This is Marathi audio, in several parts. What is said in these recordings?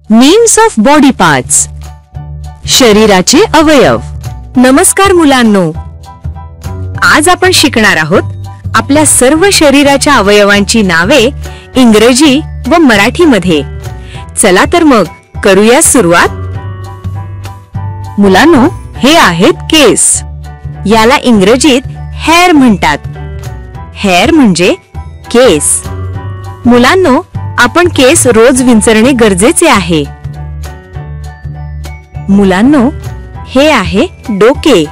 नेम्स ऑफ बॉडी पार्ट्स, शरीराचे अवयव. नमस्कार मुलांनो, आज आपण शिकणार आहोत आपल्या सर्व शरीराच्या अवयवांची नावे इंग्रजी व मराठीमध्ये. चला तर मग करूया सुरुवात. मुलांनो, हे आहेत केस. याला इंग्रजीत हेअर म्हणतात. हेअर म्हणजे केस. मुलांनो, आपण केस रोज विंचरणे गरजेचे आहे. मुलांनो, हे आहे डोके.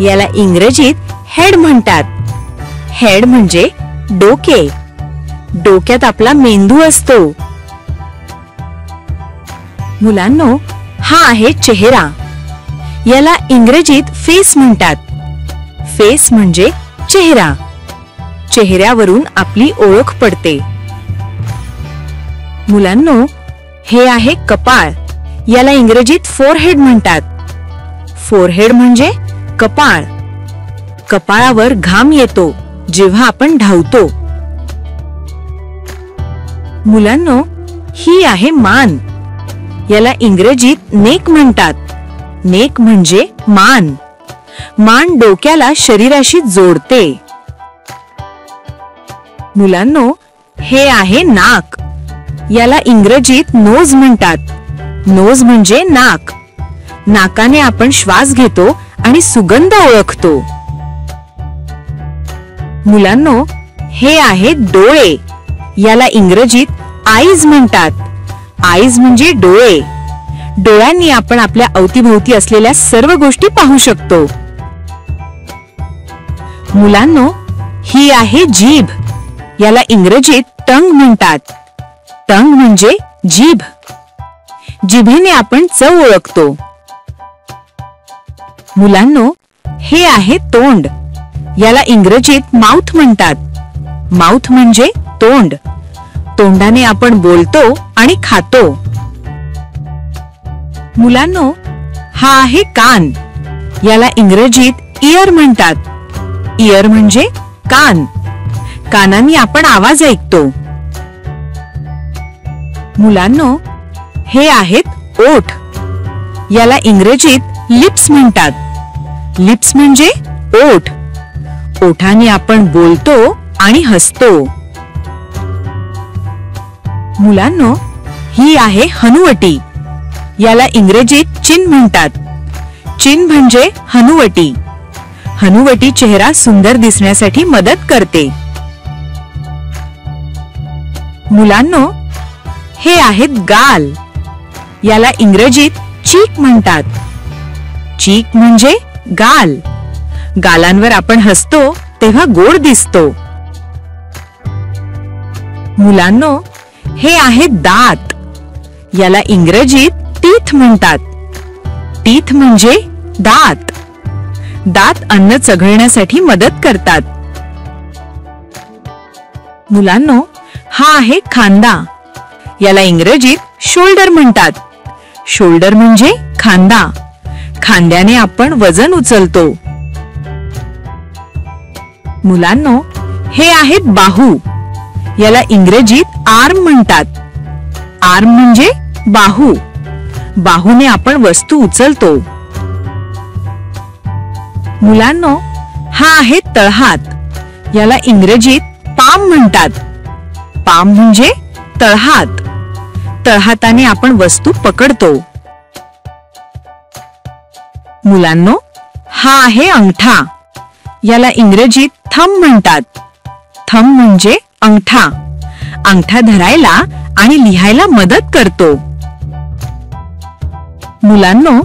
याला इंग्रजीत हेड म्हणतात. हेड म्हणजे डोके. डोक्यात आपला मेंदू असतो. मुलांनो, हा आहे चेहरा. याला इंग्रजीत फेस म्हणतात. फेस म्हणजे चेहरा. चेहऱ्यावरून आपली ओळख पडते. मुलांनो, हे आहे कपाळ. याला इंग्रजीत फोरहेड म्हणतात. फोरहेड म्हणजे कपाळ. कपाळावर घाम येतो जेव्हा आपण धावतो. मुलांनो, ही आहे मान. याला इंग्रजीत नेक म्हणतात. नेक म्हणजे मान. मान डोक्याला शरीराशी जोडते. मुलांनो, हे आहे नाक. याला इंग्रजीत नोज म्हणतात. नोज म्हणजे नाक. नाकाने आपण श्वास घेतो आणि सुगंध ओळखतो. मुलांनो, हे आहे डोळे. याला इंग्रजीत आईज म्हणतात. आईज म्हणजे डोळे. डोळ्यांनी आपण आपल्या अवतीभोवती असलेल्या सर्व गोष्टी पाहू शकतो. मुलांनो, ही आहे जीभ. याला इंग्रजीत टंग म्हणतात. टंग म्हणजे जीभ. जिभेने आपण चव ओळखतो. मुलांनो, हे आहे तोंड. याला इंग्रजीत माउथ म्हणतात. माउथ म्हणजे तोंड. तोंडाने आपण बोलतो आणि खातो. मुलांनो, हा आहे कान. याला इंग्रजीत इयर म्हणतात. इयर म्हणजे कान. कानांनी आपण आवाज ऐकतो. मुलांनो, हे आहेत ओठ. याला इंग्रजीत लिप्स म्हणतात. लिप्स म्हणजे ओठ. ओठांनी आपण बोलतो आणि हसतो. मुलांनो, ही आहे हनुवटी. याला इंग्रजीत चिन म्हणतात. चिन म्हणजे हनुवटी. हनुवटी चेहरा सुंदर दिसण्यासाठी मदत करते. मुलांनो, हे आहेत गाल. याला इंग्रजीत चीक म्हणतात. चीक म्हणजे गाल. गालांवर आपण हसतो तेव्हा गोड दिसतो. मुलांनो, हे आहेत दात. याला इंग्रजीत टीथ म्हणतात. टीथ म्हणजे दात. दात अन्न चघळण्यासाठी मदत करतात. मुलांनो, हा आहे खांदा. याला इंग्रजीत शोल्डर म्हणतात. शोल्डर म्हणजे खांदा. खांद्याने आपण वजन उचलतो. मुलांनो, हे आहेत बाहू. याला इंग्रजीत आर्म म्हणतात. आर्म म्हणजे बाहू. बाहूने आपण वस्तू उचलतो. मुलांनो, हा आहे तळहात. याला इंग्रजीत पाम म्हणतात. पाम म्हणजे तळहात. तळहाताने आपण वस्तू पकडतो. मुलांनो, हा आहे अंगठा. याला इंग्रजीत थंब म्हणतात. थंब म्हणजे अंगठा. अंगठा धरायला आणि लिहायला मदत करतो. मुलांनो,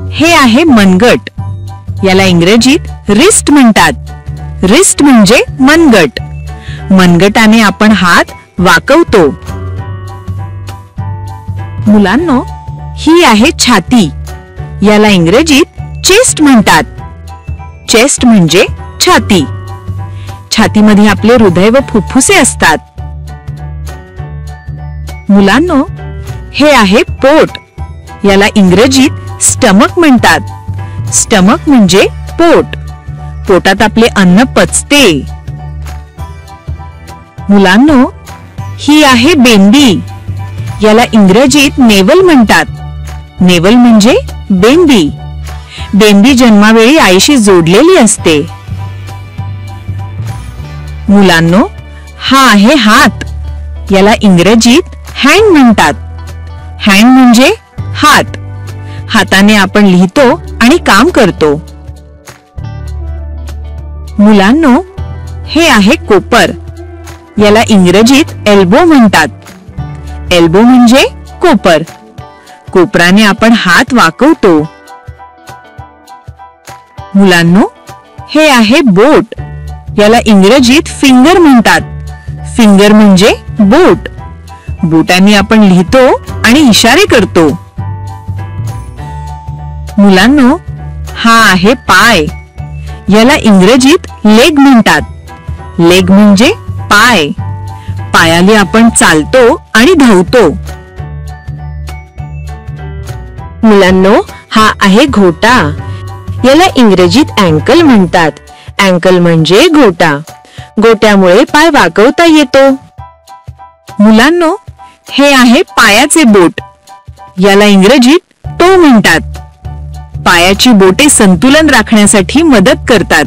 हे आहे मनगट. याला इंग्रजीत रिस्ट म्हणतात. रिस्ट म्हणजे मनगट. मनगटाने आपण हात वाकवतो. मुलांनो, ही आहे छाती. याला इंग्रजीत चेस्ट म्हणतात. चेस्ट म्हणजे छाती. छातीमध्ये आपले हृदय व फुफ्फुसे असतात. मुलांनो, हे आहे पोट. याला इंग्रजीत स्टमक म्हणतात. स्टमक म्हणजे पोट. पोटात आपले अन्न पचते. मुलांनो, ही आहे बेंबी. याला इंग्रजीत नेवल म्हणतात. नेवल म्हणजे बेंबी. बेंबी जन्मावेळी आईशी जोडलेली असते. मुलांनो, हा आहे हात. याला इंग्रजीत हँड म्हणतात. हँड म्हणजे हात. हाताने आपण लिहितो आणि काम करतो. मुलांनो, हे आहे कोपर. याला इंग्रजीत एल्बो म्हणतात. एल्बो म्हणजे कोपर. कोपराने आपण हात वाकवतो. मुलांनो, हे आहे बोट. याला इंग्रजीत फिंगर म्हणतात. फिंगर म्हणजे बोट. बोटाने आपण लिहितो आणि इशारे करतो. मुलांनो, हा आहे पाय. याला इंग्रजीत लेग म्हणतात. लेग म्हणजे पाय. पायाने आपण चालतो आणि धावतो. मुलांनो, हा आहे घोटा. याला इंग्रजीत अँकल म्हणतात. अँकल म्हणजे घोटा. गोट्यामुळे पाय वाकवता येतो. मुलांनो, हे आहे पायाचे बोट. याला इंग्रजीत टो म्हणतात. पायाची बोटे संतुलन राखण्यासाठी मदत करतात.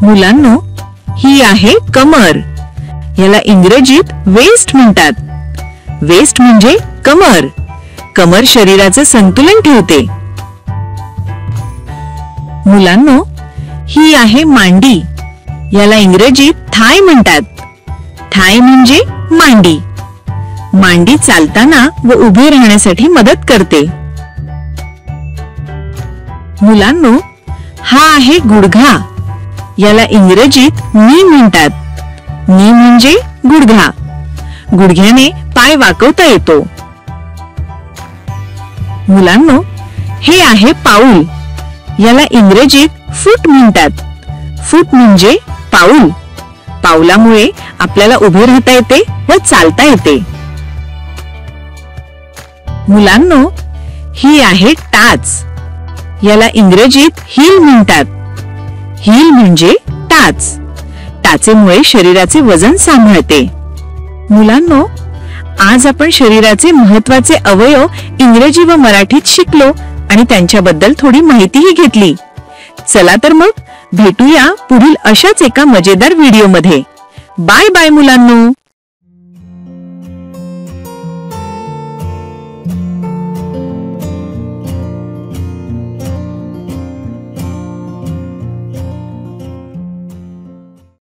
मुलांनो, ही आहे कमर. याला इंग्रजीत वेस्ट म्हणतात. वेस्ट म्हणजे कमर. कमर शरीराचे संतुलन ठेवते. मुलांनो, ही आहे मांडी. याला इंग्रजीत थाय म्हणतात. थाय म्हणजे मांडी. मांडी चालताना व उभे राहण्यासाठी मदत करते. मुलांनो, हा आहे गुडघा. याला इंग्रजीत नी म्हणतात. नी म्हणजे गुडघा. गुडघ्याने पाय वाकवता येतो. मुलांनो, हे आहे पाऊल. याला इंग्रजीत फूट म्हणतात. फूट म्हणजे पाऊल. पाऊलामुळे आपल्याला उभे राहता येते व चालता येते. मुलांनो, ही आहे टाच. याला इंग्रजीत हील म्हणतात. हील म्हणजे टाच. टाचेमुळे शरीराचे वजन सांभाळते. मुलांनो, आज आपण शरीराचे महत्वाचे अवयव इंग्रजी व मराठीत शिकलो आणि त्यांच्याबद्दल थोडी माहितीही घेतली. चला तर मग भेटूया पुढील अशाच एका मजेदार व्हिडिओमध्ये. बाय बाय मुलांनो.